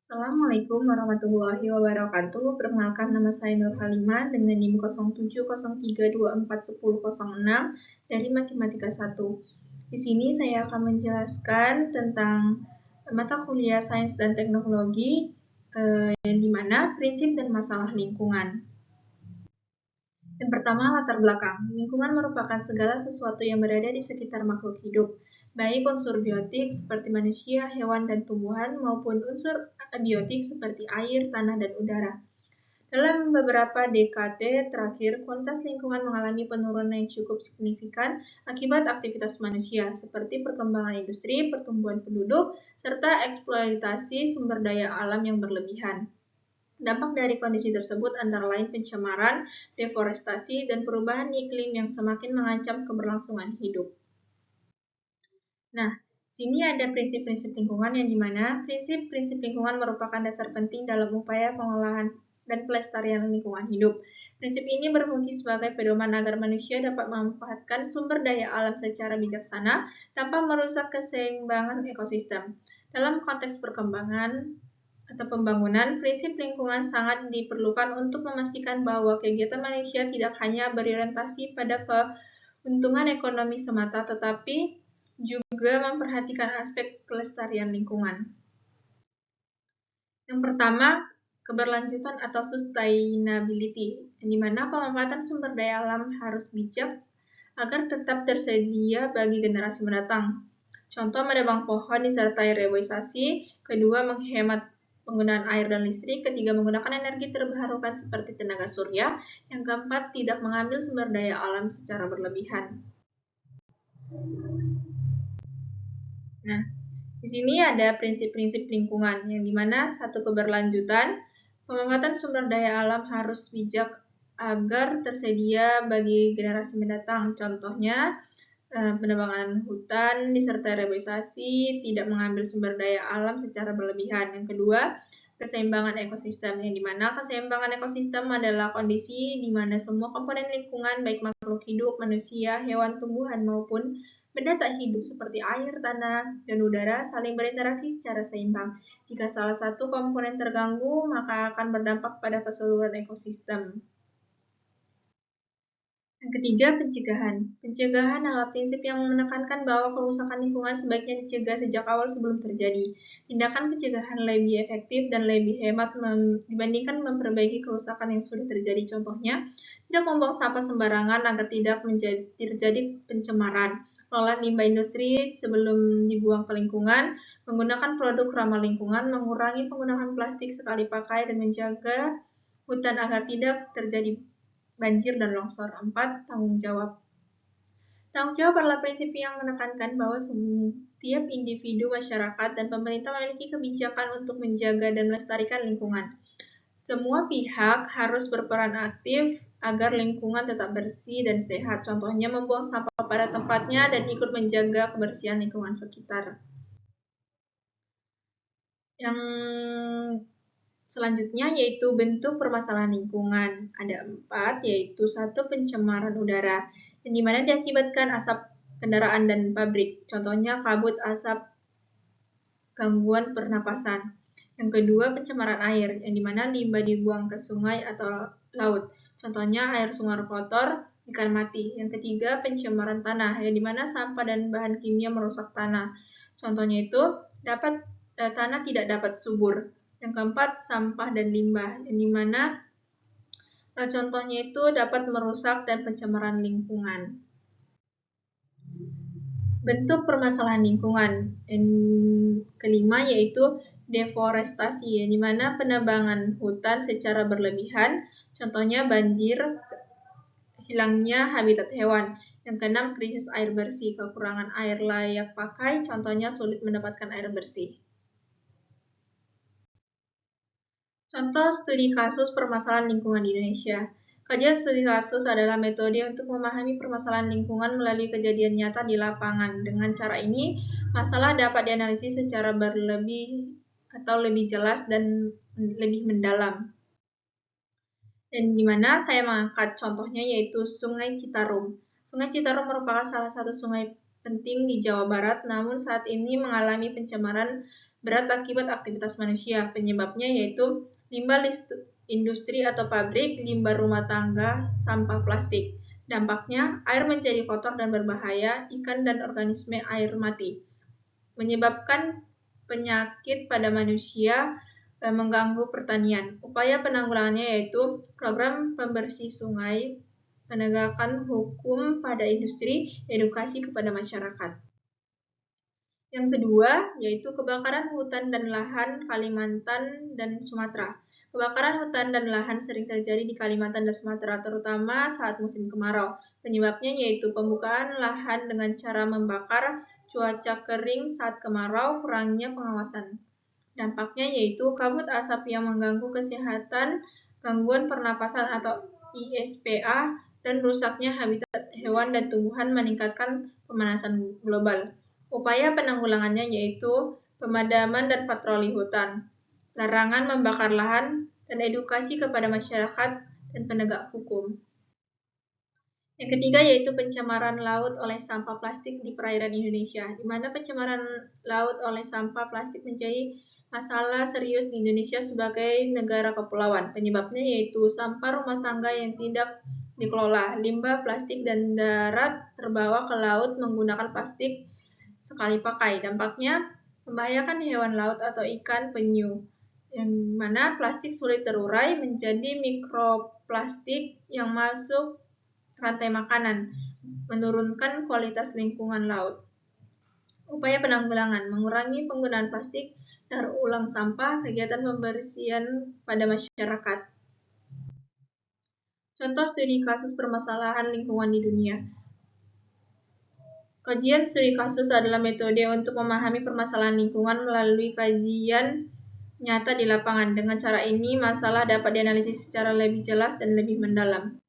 Assalamualaikum warahmatullahi wabarakatuh. Perkenalkan, nama saya Nur Halimah dengan NIM 0703241006 dari Matematika 1. Di sini saya akan menjelaskan tentang mata kuliah Sains dan Teknologi di mana prinsip dan masalah lingkungan. Yang pertama, latar belakang. Lingkungan merupakan segala sesuatu yang berada di sekitar makhluk hidup, baik unsur biotik seperti manusia, hewan, dan tumbuhan, maupun unsur abiotik seperti air, tanah, dan udara. Dalam beberapa dekade terakhir, kualitas lingkungan mengalami penurunan yang cukup signifikan akibat aktivitas manusia, seperti perkembangan industri, pertumbuhan penduduk, serta eksploitasi sumber daya alam yang berlebihan. Dampak dari kondisi tersebut antara lain pencemaran, deforestasi, dan perubahan iklim yang semakin mengancam keberlangsungan hidup. Nah, sini ada prinsip-prinsip lingkungan yang dimana prinsip-prinsip lingkungan merupakan dasar penting dalam upaya pengolahan dan pelestarian lingkungan hidup. Prinsip ini berfungsi sebagai pedoman agar manusia dapat memanfaatkan sumber daya alam secara bijaksana tanpa merusak keseimbangan ekosistem. Dalam konteks perkembangan atau pembangunan, prinsip lingkungan sangat diperlukan untuk memastikan bahwa kegiatan manusia tidak hanya berorientasi pada keuntungan ekonomi semata, tetapi juga memperhatikan aspek kelestarian lingkungan. Yang pertama, keberlanjutan atau sustainability, di mana pemanfaatan sumber daya alam harus bijak agar tetap tersedia bagi generasi mendatang. Contoh, menebang pohon disertai reboisasi, kedua, menghemat penggunaan air dan listrik, ketiga, menggunakan energi terbarukan seperti tenaga surya, yang keempat, tidak mengambil sumber daya alam secara berlebihan. Nah, di sini ada prinsip-prinsip lingkungan, yang dimana satu, keberlanjutan, pemanfaatan sumber daya alam harus bijak agar tersedia bagi generasi mendatang. Contohnya, penebangan hutan disertai reboisasi, tidak mengambil sumber daya alam secara berlebihan. Yang kedua, keseimbangan ekosistem, yang dimana keseimbangan ekosistem adalah kondisi di mana semua komponen lingkungan, baik makhluk hidup, manusia, hewan, tumbuhan, maupun benda tak hidup seperti air, tanah, dan udara saling berinteraksi secara seimbang. Jika salah satu komponen terganggu, maka akan berdampak pada keseluruhan ekosistem. Yang ketiga, pencegahan. Pencegahan adalah prinsip yang menekankan bahwa kerusakan lingkungan sebaiknya dicegah sejak awal sebelum terjadi. Tindakan pencegahan lebih efektif dan lebih hemat dibandingkan memperbaiki kerusakan yang sudah terjadi. Contohnya, tidak membuang sampah sembarangan agar tidak terjadi pencemaran, mengolah limbah industri sebelum dibuang ke lingkungan, menggunakan produk ramah lingkungan, mengurangi penggunaan plastik sekali pakai, dan menjaga hutan agar tidak terjadi banjir dan longsor. 4. Tanggung jawab. Tanggung jawab adalah prinsip yang menekankan bahwa setiap individu, masyarakat, dan pemerintah memiliki kebijakan untuk menjaga dan melestarikan lingkungan. Semua pihak harus berperan aktif agar lingkungan tetap bersih dan sehat. Contohnya, membuang sampah pada tempatnya dan ikut menjaga kebersihan lingkungan sekitar. Yang selanjutnya yaitu bentuk permasalahan lingkungan. Ada 4, yaitu 1, pencemaran udara, yang dimana diakibatkan asap kendaraan dan pabrik. Contohnya kabut asap, gangguan pernapasan. Yang kedua, pencemaran air, yang dimana limbah dibuang ke sungai atau laut. Contohnya air sumur kotor, ikan mati. Yang ketiga, pencemaran tanah, yang dimana sampah dan bahan kimia merusak tanah. Contohnya itu tanah tidak dapat subur. Yang keempat, sampah dan limbah, yang dimana contohnya itu dapat merusak dan pencemaran lingkungan. Bentuk permasalahan lingkungan. Yang kelima yaitu deforestasi, yang dimana penebangan hutan secara berlebihan, contohnya banjir, hilangnya habitat hewan. Yang keenam, krisis air bersih, kekurangan air layak pakai, contohnya sulit mendapatkan air bersih. Contoh studi kasus permasalahan lingkungan di Indonesia. Kajian studi kasus adalah metode untuk memahami permasalahan lingkungan melalui kejadian nyata di lapangan. Dengan cara ini, masalah dapat dianalisis secara berlebih atau lebih jelas dan lebih mendalam. Dan di mana saya mengangkat contohnya yaitu Sungai Citarum. Sungai Citarum merupakan salah satu sungai penting di Jawa Barat, namun saat ini mengalami pencemaran berat akibat aktivitas manusia. Penyebabnya yaitu limbah industri atau pabrik, limbah rumah tangga, sampah plastik. Dampaknya, air menjadi kotor dan berbahaya, ikan dan organisme air mati. Menyebabkan penyakit pada manusia, mengganggu pertanian. Upaya penanggulangannya yaitu program pembersih sungai, penegakan hukum pada industri, edukasi kepada masyarakat. Yang kedua, yaitu kebakaran hutan dan lahan Kalimantan dan Sumatera. Kebakaran hutan dan lahan sering terjadi di Kalimantan dan Sumatera, terutama saat musim kemarau. Penyebabnya yaitu pembukaan lahan dengan cara membakar, cuaca kering saat kemarau, kurangnya pengawasan. Dampaknya yaitu kabut asap yang mengganggu kesehatan, gangguan pernapasan atau ISPA, dan rusaknya habitat hewan dan tumbuhan meningkatkan pemanasan global. Upaya penanggulangannya yaitu pemadaman dan patroli hutan, larangan membakar lahan, dan edukasi kepada masyarakat dan penegak hukum. Yang ketiga yaitu pencemaran laut oleh sampah plastik di perairan Indonesia, di mana pencemaran laut oleh sampah plastik menjadi masalah serius di Indonesia sebagai negara kepulauan. Penyebabnya yaitu sampah rumah tangga yang tidak dikelola, limbah plastik dan darat terbawa ke laut menggunakan plastik sekali pakai. Dampaknya membahayakan hewan laut atau ikan penyu, yang mana plastik sulit terurai menjadi mikroplastik yang masuk rantai makanan, menurunkan kualitas lingkungan laut. Upaya penanggulangan, mengurangi penggunaan plastik, daur ulang sampah, kegiatan pembersihan pada masyarakat. Contoh studi kasus permasalahan lingkungan di dunia. Kajian studi kasus adalah metode untuk memahami permasalahan lingkungan melalui kajian nyata di lapangan. Dengan cara ini, masalah dapat dianalisis secara lebih jelas dan lebih mendalam.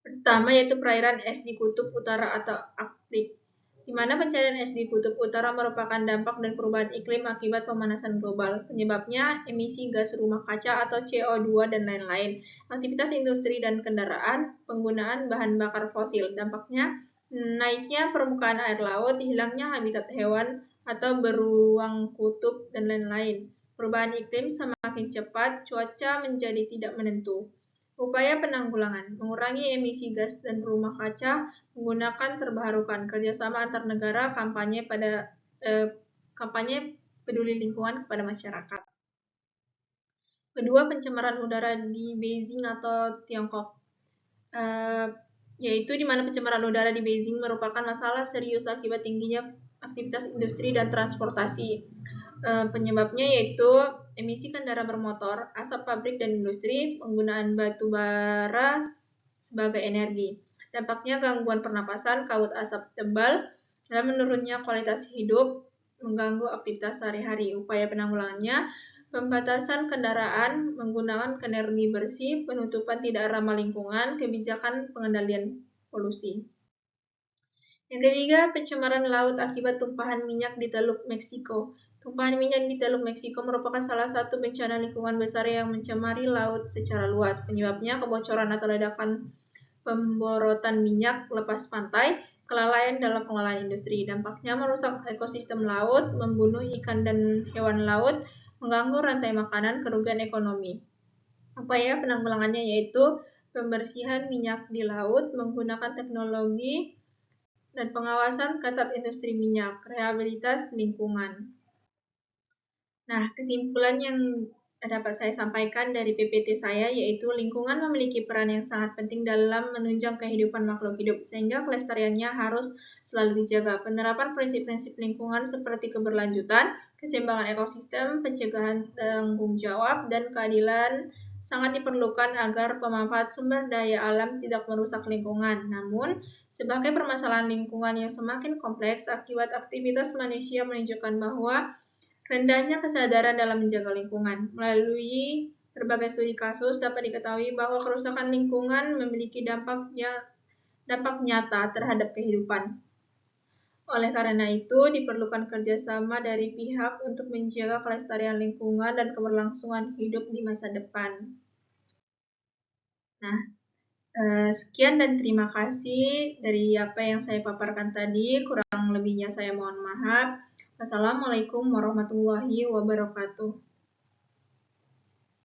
Pertama yaitu perairan es di Kutub Utara atau Arktik, di mana pencarian es di Kutub Utara merupakan dampak dan perubahan iklim akibat pemanasan global. Penyebabnya emisi gas rumah kaca atau CO2 dan lain-lain, aktivitas industri dan kendaraan, penggunaan bahan bakar fosil. Dampaknya naiknya permukaan air laut, hilangnya habitat hewan atau beruang kutub, dan lain-lain. Perubahan iklim semakin cepat, cuaca menjadi tidak menentu. Upaya penanggulangan, mengurangi emisi gas dan rumah kaca, menggunakan terbarukan, kerjasama antar negara, kampanye peduli lingkungan kepada masyarakat. Kedua, pencemaran udara di Beijing atau Tiongkok, yaitu di mana pencemaran udara di Beijing merupakan masalah serius akibat tingginya aktivitas industri dan transportasi. Penyebabnya yaitu emisi kendaraan bermotor, asap pabrik dan industri, penggunaan batu bara sebagai energi. Dampaknya gangguan pernapasan, kabut asap tebal, dan menurunnya kualitas hidup, mengganggu aktivitas sehari-hari. Upaya penanggulangannya, pembatasan kendaraan, menggunakan energi bersih, penutupan tidak ramah lingkungan, kebijakan pengendalian polusi. Yang ketiga, pencemaran laut akibat tumpahan minyak di Teluk Meksiko. Tumpahan minyak di Teluk Meksiko merupakan salah satu bencana lingkungan besar yang mencemari laut secara luas. Penyebabnya kebocoran atau ledakan pemborotan minyak lepas pantai, kelalaian dalam pengelolaan industri. Dampaknya merusak ekosistem laut, membunuh ikan dan hewan laut, mengganggu rantai makanan, kerugian ekonomi. Upaya penanggulangannya yaitu pembersihan minyak di laut menggunakan teknologi dan pengawasan ketat industri minyak, rehabilitas lingkungan. Nah, kesimpulan yang dapat saya sampaikan dari PPT saya yaitu lingkungan memiliki peran yang sangat penting dalam menunjang kehidupan makhluk hidup, sehingga kelestariannya harus selalu dijaga. Penerapan prinsip-prinsip lingkungan seperti keberlanjutan, keseimbangan ekosistem, pencegahan tanggung jawab, dan keadilan sangat diperlukan agar pemanfaat sumber daya alam tidak merusak lingkungan. Namun, sebagai permasalahan lingkungan yang semakin kompleks akibat aktivitas manusia menunjukkan bahwa rendahnya kesadaran dalam menjaga lingkungan. Melalui berbagai studi kasus dapat diketahui bahwa kerusakan lingkungan memiliki dampak nyata terhadap kehidupan. Oleh karena itu, diperlukan kerjasama dari pihak untuk menjaga kelestarian lingkungan dan keberlangsungan hidup di masa depan. Nah, sekian dan terima kasih dari apa yang saya paparkan tadi. Kurang lebihnya saya mohon maaf. Wassalamualaikum warahmatullahi wabarakatuh.